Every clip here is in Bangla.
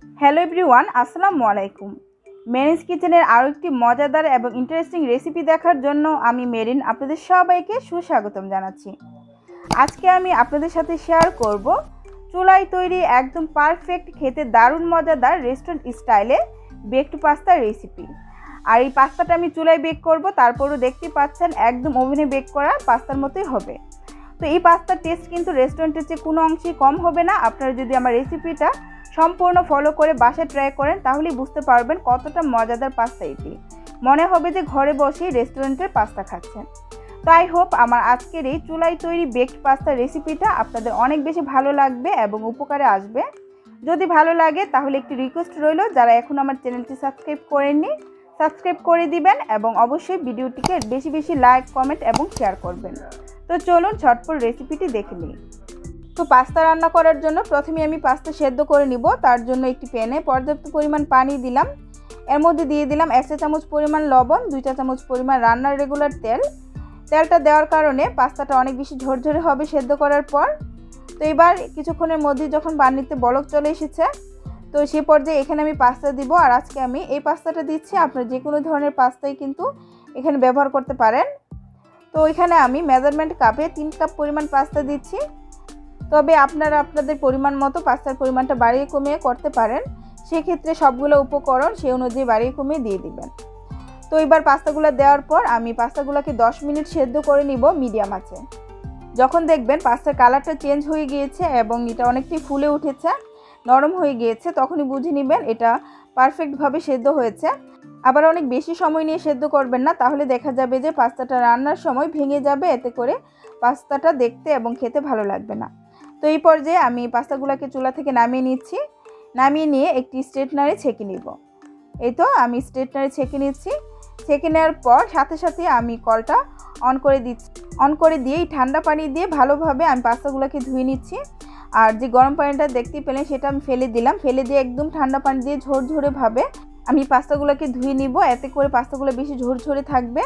হ্যালো এভরিওয়ান, আসসালামু আলাইকুম। মেরিনস কিচেনের আরও একটি মজাদার এবং ইন্টারেস্টিং রেসিপি দেখার জন্য আমি মেরিন আপনাদের সবাইকে সুস্বাগতম জানাচ্ছি। আজকে আমি আপনাদের সাথে শেয়ার করব চুলায় তৈরি একদম পারফেক্ট, খেতে দারুণ মজাদার রেস্টুরেন্ট স্টাইলে বেকড পাস্তার রেসিপি। আর এই পাস্তাটা আমি চুলায় বেক করব, তারপরও দেখতে পাচ্ছেন একদম ওভেনে বেক করা পাস্তার মতোই হবে। তো এই পাস্তার টেস্ট কিন্তু রেস্টুরেন্টের চেয়ে কোনো অংশেই কম হবে না। আপনারা যদি আমার রেসিপিটা সম্পূর্ণ ফলো করে বাসায় ট্রাই করেন তাহলেই বুঝতে পারবেন কতটা মজাদার পাস্তা এটি। মনে হবে যে ঘরে বসেই রেস্টুরেন্টের পাস্তা খাচ্ছেন। তো আই হোপ আমার আজকের এই চুলায় তৈরি বেকড পাস্তার রেসিপিটা আপনাদের অনেক বেশি ভালো লাগবে এবং উপকারে আসবে। যদি ভালো লাগে তাহলে একটি রিকোয়েস্ট রইল, যারা এখন আমার চ্যানেলটি সাবস্ক্রাইব করেননি সাবস্ক্রাইব করে দিবেন এবং অবশ্যই ভিডিওটিকে বেশি বেশি লাইক, কমেন্ট এবং শেয়ার করবেন। তো চলুন ঝটপট রেসিপিটি দেখে নিই। তো পাস্তা রান্না করার জন্য প্রথমে আমি পাস্তা সেদ্ধ করে নিব। তার জন্য একটি প্যানে পর্যাপ্ত পরিমাণ পানি দিলাম। এর মধ্যে দিয়ে দিলাম 1 চা চামচ পরিমাণ লবণ, 2 চা চামচ পরিমাণ রান্নার রেগুলার তেল। তেলটা দেওয়ার কারণে পাস্তাটা অনেক বেশি ঝরঝরে হবে সেদ্ধ করার পর। তো এবার কিছুক্ষণের মধ্যে যখন পানিতে বলক চলে এসেছে, তো সেই পর্যায়ে এখানে আমি পাস্তা দিব। আর আজকে আমি এই পাস্তাটা দিচ্ছি, আপনারা যে কোনো ধরনের পাস্তাই কিন্তু এখানে ব্যবহার করতে পারেন। তো এখানে আমি মেজারমেন্ট কাপে 3 কাপ পরিমাণ পাস্তা দিচ্ছি। তবে আপনারা আপনাদের পরিমাণ মতো পাস্তার পরিমাণটা বাড়িয়ে কমিয়ে করতে পারেন। সেক্ষেত্রে সবগুলো উপকরণ সেই অনুযায়ী বাড়িয়ে কমিয়ে দিয়ে দিবেন। তো এবার পাস্তাগুলো দেওয়ার পর আমি পাস্তাগুলোকে 10 মিনিট সেদ্ধ করে নিব মিডিয়াম আঁচে। যখন দেখবেন পাস্তার কালারটা চেঞ্জ হয়ে গিয়েছে এবং এটা অনেকটাই ফুলে উঠেছে, নরম হয়ে গিয়েছে, তখনই বুঝে নেবেন এটা পারফেক্টভাবে সেদ্ধ হয়েছে। আবার অনেক বেশি সময় নিয়ে সেদ্ধ করবেন না, তাহলে দেখা যাবে যে পাস্তাটা রান্নার সময় ভেঙে যাবে, এতে করে পাস্তাটা দেখতে এবং খেতে ভালো লাগবে না। তো এই পর্যায়ে আমি পাস্তাগুলোকে চুলা থেকে নামিয়ে নিচ্ছি। নামিয়ে নিয়ে একটি স্ট্রেটনারে ছেঁকে নিব। এই তো আমি স্ট্রেটনারে ছেঁকে নিচ্ছি। ছেঁকে নেওয়ার পর সাথে সাথে আমি কলটা অন করে দিচ্ছি। অন করে দিয়ে ঠান্ডা পানি দিয়ে ভালোভাবে আমি পাস্তাগুলোকে ধুয়ে নিচ্ছি। আর যে গরম পানিটা দেখতে পেলেন সেটা আমি ফেলে দিলাম। ফেলে দিয়ে একদম ঠান্ডা পানি দিয়ে ঝরঝরেভাবে আমি পাস্তাগুলোকে ধুয়ে নিব। এতে করে পাস্তাগুলো বেশি ঝরঝরে থাকবে,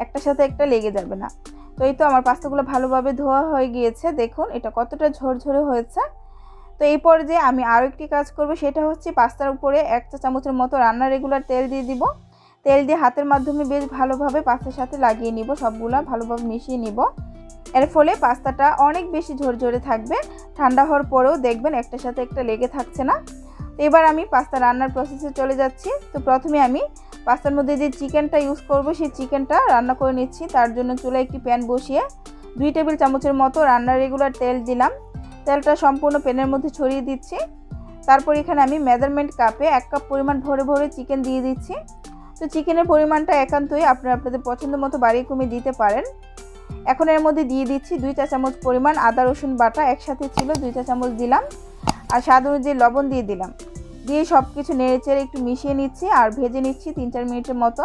একটার সাথে একটা লেগে যাবে না। তো এই তো আমার পাস্তাগুলো ভালোভাবে ধোয়া হয়ে গিয়েছে, দেখুন এটা কতটা ঝরঝরে হয়েছে। তো এই পর্যায়ে আমি আরও একটি কাজ করব, সেটা হচ্ছে পাস্তার উপরে 1 চা চামচের মতো রান্নার রেগুলার তেল দিয়ে দিব। তেল দিয়ে হাতের মাধ্যমে বেশ ভালোভাবে পাস্তার সাথে লাগিয়ে নিব, সবগুলো ভালোভাবে মিশিয়ে নিব। এর ফলে পাস্তাটা অনেক বেশি ঝরঝরে থাকবে। ঠান্ডা হওয়ার পরেও দেখবেন একটার সাথে একটা লেগে থাকছে না। তো এবার আমি পাস্তা রান্নার প্রসেসে চলে যাচ্ছি। তো প্রথমে আমি পাস্তার মধ্যে যে চিকেনটা ইউজ করব সেই চিকেনটা রান্না করে নিচ্ছি। তার জন্য চুলায় একটি প্যান বসিয়ে 2 টেবিল চামচের মতো রান্নার রেগুলার তেল দিলাম। তেলটা সম্পূর্ণ প্যানের মধ্যে ছড়িয়ে দিচ্ছি। তারপর এখানে আমি মেজারমেন্ট কাপে 1 কাপ পরিমাণ ভরে ভরে চিকেন দিয়ে দিচ্ছি। তো চিকেনের পরিমাণটা একান্তই আপনারা আপনাদের পছন্দ মতো বাড়িয়ে কমিয়ে দিতে পারেন। এখন এর মধ্যে দিয়ে দিচ্ছি 2 চা চামচ পরিমাণ আদা রসুন বাটা, একসাথে ছিল 2 চা চামচ দিলাম। আর স্বাদ অনুযায়ী লবণ দিয়ে দিলাম। দিয়ে সব কিছু নেড়েচেড়ে একটু মিশিয়ে নিচ্ছি আর ভেজে নিচ্ছি 3-4 মিনিটের মতো।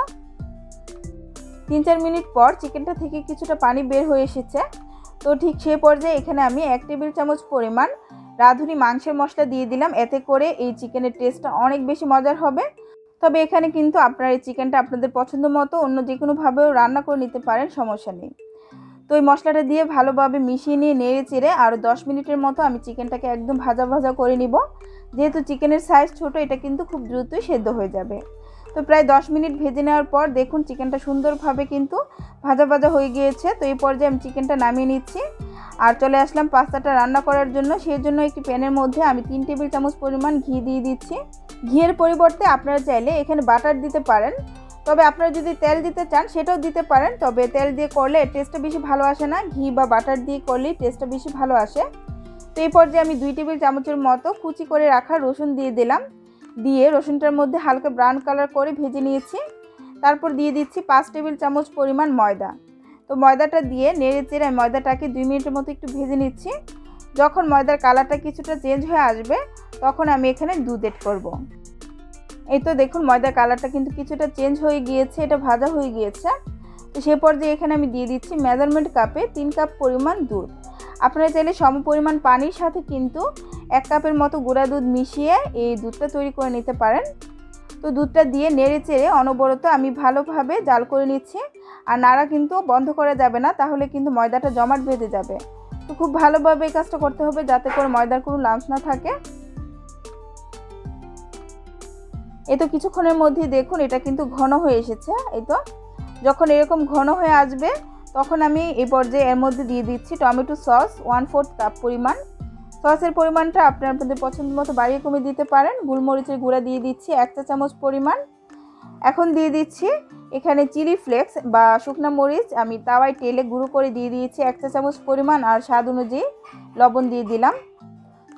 3-4 মিনিট পর চিকেনটা থেকে কিছুটা পানি বের হয়ে এসেছে। তো ঠিক সেই পর্যায়ে এখানে আমি 1 টেবিল চামচ পরিমাণ রাঁধুনি মাংসের মশলা দিয়ে দিলাম। এতে করে এই চিকেনের টেস্টটা অনেক বেশি মজার হবে। তবে এখানে কিন্তু আপনারা এই চিকেনটা আপনাদের পছন্দ মতো অন্য যে কোনোভাবেও রান্না করে নিতে পারেন, সমস্যা নেই। তো এই মশলাটা দিয়ে ভালোভাবে মিশিয়ে নিয়ে নেড়ে চেড়ে আরও 10 মিনিটের মতো আমি চিকেনটাকে একদম ভাজা ভাজা করে নিব। যেহেতু চিকেনের সাইজ ছোট, এটা কিন্তু খুব দ্রুতই সেদ্ধ হয়ে যাবে। তো প্রায় 10 মিনিট ভেজে নেওয়ার পর দেখুন চিকেনটা সুন্দরভাবে কিন্তু ভাজা ভাজা হয়ে গিয়েছে। তো এই পর্যায়ে আমি চিকেনটা নামিয়ে নিচ্ছি আর চলে আসলাম পাস্তাটা রান্না করার জন্য। সেই জন্য একটি প্যানের মধ্যে আমি 3 টেবিল চামচ পরিমাণ ঘি দিয়ে দিচ্ছি। ঘিয়ের পরিবর্তে আপনারা চাইলে এখানে বাটার দিতে পারেন। তবে আপনারা যদি তেল দিতে চান সেটাও দিতে পারেন, তবে তেল দিয়ে করলে টেস্টটা বেশি ভালো আসে না, ঘি বা বাটার দিয়ে করলেই টেস্টটা বেশি ভালো আসে। তো এই পর্যায়ে আমি 2 টেবিল চামচের মতো কুচি করে রাখা রসুন দিয়ে দিলাম। দিয়ে রসুনটার মধ্যে হালকা ব্রাউন কালার করে ভেজে নিয়েছি। তারপর দিয়ে দিচ্ছি 5 টেবিল চামচ পরিমাণ ময়দা। তো ময়দাটা দিয়ে নেড়ে চেড়ে আমি ময়দাটাকে 2 মিনিটের মতো একটু ভেজে নিচ্ছি। যখন ময়দার কালারটা কিছুটা চেঞ্জ হয়ে আসবে তখন আমি এখানে দুধ এড করব। এই তো দেখুন ময়দার কালারটা কিন্তু কিছুটা চেঞ্জ হয়ে গিয়েছে, এটা ভাজা হয়ে গিয়েছে। তো সেই পর্যায়ে এখানে আমি দিয়ে দিচ্ছি মেজারমেন্ট কাপে 3 কাপ পরিমাণ দুধ। আপনারা চাইলে সম পরিমাণ পানির সাথে কিন্তু 1 কাপের মতো গুঁড়া দুধ মিশিয়ে এই দুধটা তৈরি করে নিতে পারেন। তো দুধটা দিয়ে নেড়ে চেড়ে অনবরত আমি ভালোভাবে জাল করে নিচ্ছি। আর নাড়া কিন্তু বন্ধ করা যাবে না, তাহলে কিন্তু ময়দাটা জমাট বেঁধে যাবে। তো খুব ভালোভাবে এই কাজটা করতে হবে যাতে করে ময়দার কোনো লাম্পস না থাকে। এই তো কিছুক্ষণের মধ্যেই দেখুন এটা কিন্তু ঘন হয়ে এসেছে। এই তো যখন এরকম ঘন হয়ে আসবে তখন আমি এই পর্যায়ে এর মধ্যে দিয়ে দিচ্ছি টমেটো সস 1/4 কাপ পরিমাণ। সসের পরিমাণটা আপনাদের পছন্দ মতো বাড়িয়ে কমিয়ে দিতে পারেন। গোলমরিচের গুঁড়া দিয়ে দিচ্ছি 1 চা চামচ পরিমাণ। এখন দিয়ে দিচ্ছি এখানে চিলি ফ্লেক্স বা শুকনো মরিচ আমি তাওয়ায় তেলে গুঁড়ো করে দিয়ে দিয়েছি 1 চা চামচ পরিমাণ, আর স্বাদ অনুযায়ী লবণ দিয়ে দিলাম।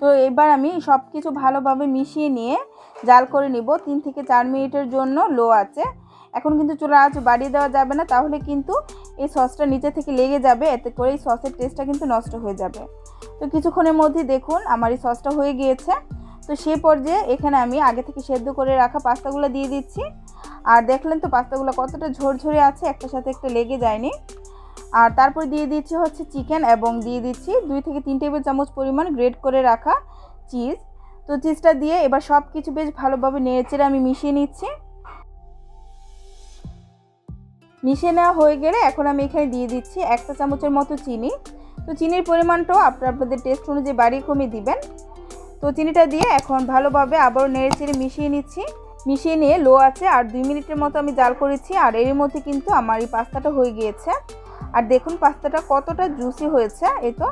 তো এবার আমি সব কিছু ভালোভাবে মিশিয়ে নিয়ে জাল করে নিব 3 থেকে 4 মিনিটের জন্য লো আঁচে। এখন কিন্তু চুলার আঁচ বাড়িয়ে দেওয়া যাবে না, তাহলে কিন্তু এই সসটা নিচে থেকে লেগে যাবে, এতে করে এই সসের টেস্টটা কিন্তু নষ্ট হয়ে যাবে। তো কিছুক্ষণের মধ্যে দেখুন আমার এই সসটা হয়ে গিয়েছে। তো সেই পর্যায়ে এখানে আমি আগে থেকে সেদ্ধ করে রাখা পাস্তাগুলো দিয়ে দিচ্ছি। আর দেখলেন তো পাস্তাগুলো কতটা ঝরঝরে আছে, একটার সাথে একটা লেগে যায়নি। আর তারপর দিয়ে দিচ্ছি হচ্ছে চিকেন এবং দিয়ে দিচ্ছি 2 থেকে 3 টেবিল চামচ পরিমাণ গ্রেট করে রাখা চিজ। তো চিজটা দিয়ে এবার সব কিছু বেশ ভালোভাবে নেড়েচেড়ে আমি মিশিয়ে নিচ্ছি। মিশিয়ে নেওয়া হয়ে গেলে এখন আমি এখানে দিয়ে দিচ্ছি 1 চা চামচের মতো চিনি। তো চিনির পরিমাণটাও আপনাদের টেস্ট অনুযায়ী বাড়িয়ে কমিয়ে দিবেন। তো চিনিটা দিয়ে এখন ভালোভাবে আবারও নেড়েচেড়ে মিশিয়ে নিচ্ছি। মিশিয়ে নিয়ে লো আছে আর 2 মিনিটের মতো আমি জাল করেছি। আর এর মধ্যে কিন্তু আমার এই পাস্তাটা হয়ে গিয়েছে। আর দেখুন পাস্তাটা কতটা জুসি হয়েছে। এই তো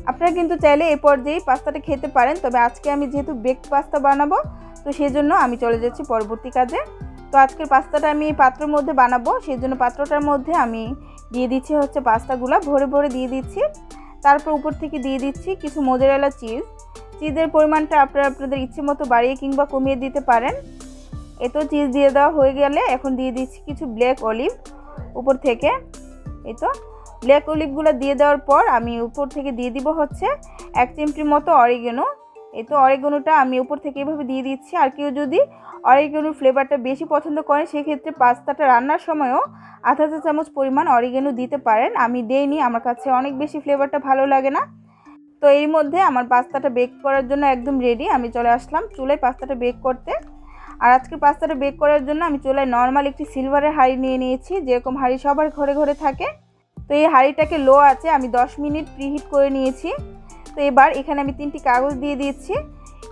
আপনারা কিন্তু চাইলে এই পর্যায়েই পাস্তাটা খেতে পারেন, তবে আজকে আমি যেহেতু বেকড পাস্তা বানাবো তো সেই জন্য আমি চলে যাচ্ছি পরবর্তী কাজে। তো আজকের পাস্তাটা আমি এই পাত্রের মধ্যে বানাবো, সেই জন্য পাত্রটার মধ্যে আমি দিয়ে দিচ্ছি হচ্ছে পাস্তাগুলো ভরে ভরে দিয়ে দিচ্ছি। তারপর উপর থেকে দিয়ে দিচ্ছি কিছু মোজারেলা চিজ। চিজের পরিমাণটা আপনাদের ইচ্ছে মতো বাড়িয়ে কিংবা কমিয়ে দিতে পারেন। এতো চিজ দিয়ে দেওয়া হয়ে গেলে এখন দিয়ে দিচ্ছি কিছু ব্ল্যাক অলিভ উপর থেকে। এই তো ব্ল্যাক অলিভগুলো দিয়ে দেওয়ার পর আমি উপর থেকে দিয়ে দিব হচ্ছে 1 চিমটির মতো অরিগানো। এই তো অরিগানোটা আমি উপর থেকে এভাবে দিয়ে দিচ্ছি। আর কেউ যদি অরিগানোর ফ্লেভারটা বেশি পছন্দ করেন সেক্ষেত্রে পাস্তাটা রান্নার সময়ও আধা চা চামচ পরিমাণ অরিগানো দিতে পারেন। আমি দেইনি, আমার কাছে অনেক বেশি ফ্লেভারটা ভালো লাগে না। তো এর মধ্যে আমার পাস্তাটা বেক করার জন্য একদম রেডি। আমি চলে আসলাম চুলায় পাস্তাটা বেক করতে। আর আজকে পাস্তাটা বেক করার জন্য আমি চুলায় নর্মাল একটি সিলভারের হাঁড়ি নিয়ে নিয়েছি, যেরকম হাঁড়ি সবার ঘরে ঘরে থাকে। তো এই হাঁড়িটাকে লো আছে আমি 10 মিনিট প্রিহিট করে নিয়েছি। তো এবার এখানে আমি 3টি কাগজ দিয়ে দিচ্ছি।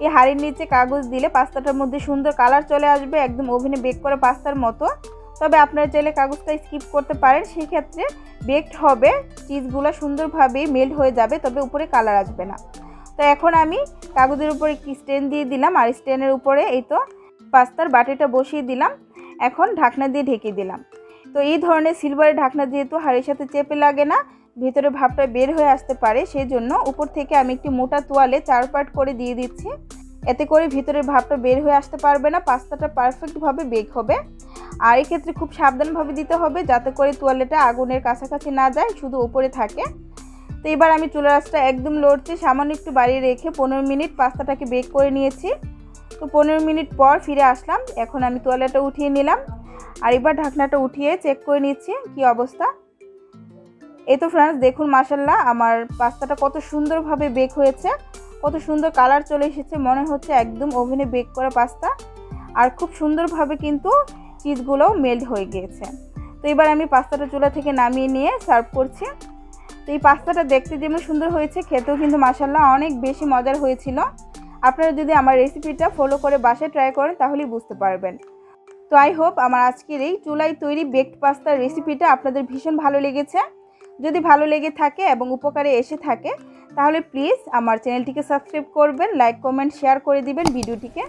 এই হাঁড়ির নিচে কাগজ দিলে পাস্তাটার মধ্যে সুন্দর কালার চলে আসবে, একদম ওভেনে বেক করা পাস্তার মতো। তবে আপনারা চাইলে কাগজটা স্কিপ করতে পারেন, সেই ক্ষেত্রে বেকড হবে, চিজগুলো সুন্দরভাবে মেল্ট হয়ে যাবে, তবে উপরে কালার আসবে না। তো এখন আমি কাগজের উপরে একটি স্ট্যান্ড দিয়ে দিলাম, আর স্ট্যান্ডের উপরে এই তো পাস্তার বাটিটা বসিয়ে দিলাম। এখন ঢাকনা দিয়ে ঢেকে দিলাম। তো এই ধরনের সিলভারের ঢাকনা যেহেতু হাঁড়ির সাথে চেপে লাগে না, ভেতরে ভাপটা বের হয়ে আসতে পারে, সেই জন্য উপর থেকে আমি একটি মোটা তোয়ালে 4 পার্ট করে দিয়ে দিচ্ছি। এতে করে ভিতরের ভাপটা বের হয়ে আসতে পারবে না, পাস্তাটা পারফেক্টভাবে বেক হবে। আর এক্ষেত্রে খুব সাবধানভাবে দিতে হবে যাতে করে তোয়ালেটা আগুনের কাছাকাছি না যায়, শুধু উপরে থাকে। তো এবার আমি চুলার আঁচটা একদম লড়তে সামান্য একটু বাড়িয়ে রেখে 15 মিনিট পাস্তাটাকে বেক করে নিয়েছি। তো 15 মিনিট পর ফিরে আসলাম। এখন আমি তোয়ালেটা উঠিয়ে নিলাম, আর এবার ঢাকনাটা উঠিয়ে চেক করে নিচ্ছি কি অবস্থা। এই তো ফ্রেন্ডস দেখুন মাশাআল্লাহ আমার পাস্তাটা কত সুন্দরভাবে বেক হয়েছে, কত সুন্দর কালার চলে এসেছে, মনে হচ্ছে একদম ওভেনে বেক করা পাস্তা। আর খুব সুন্দরভাবে কিন্তু চিজগুলোও মেল্ট হয়ে গিয়েছে। তো এবার আমি পাস্তাটা চুলা থেকে নামিয়ে নিয়ে সার্ভ করছি। তো এই পাস্তাটা দেখতে যেমন সুন্দর হয়েছে, খেতেও কিন্তু মাশাআল্লাহ অনেক বেশি মজার হয়েছিল। আপনারা যদি আমার রেসিপিটা ফলো করে বাসায় ট্রাই করেন তাহলেই বুঝতে পারবেন। তো আই হোপ আমার আজকের এই চুলায় তৈরি বেকড পাস্তার রেসিপিটা আপনাদের ভীষণ ভালো লেগেছে। যদি ভালো লেগে থাকে এবং উপকারে এসে থাকে তাহলে প্লিজ আমার চ্যানেলটিকে সাবস্ক্রাইব করবেন, লাইক কমেন্ট শেয়ার করে দিবেন ভিডিওটিকে।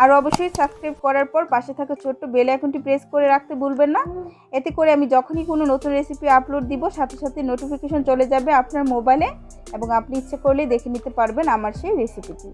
আর অবশ্যই সাবস্ক্রাইব করার পর পাশে থাকা ছোট্ট বেল আইকনটি প্রেস করে রাখতে ভুলবেন না। এতে করে আমি যখনই কোনো নতুন রেসিপি আপলোড দিব সাথে সাথে নোটিফিকেশন চলে যাবে আপনার মোবাইলে, এবং আপনি ইচ্ছে করলে দেখে নিতে পারবেন আমার সেই রেসিপিটি।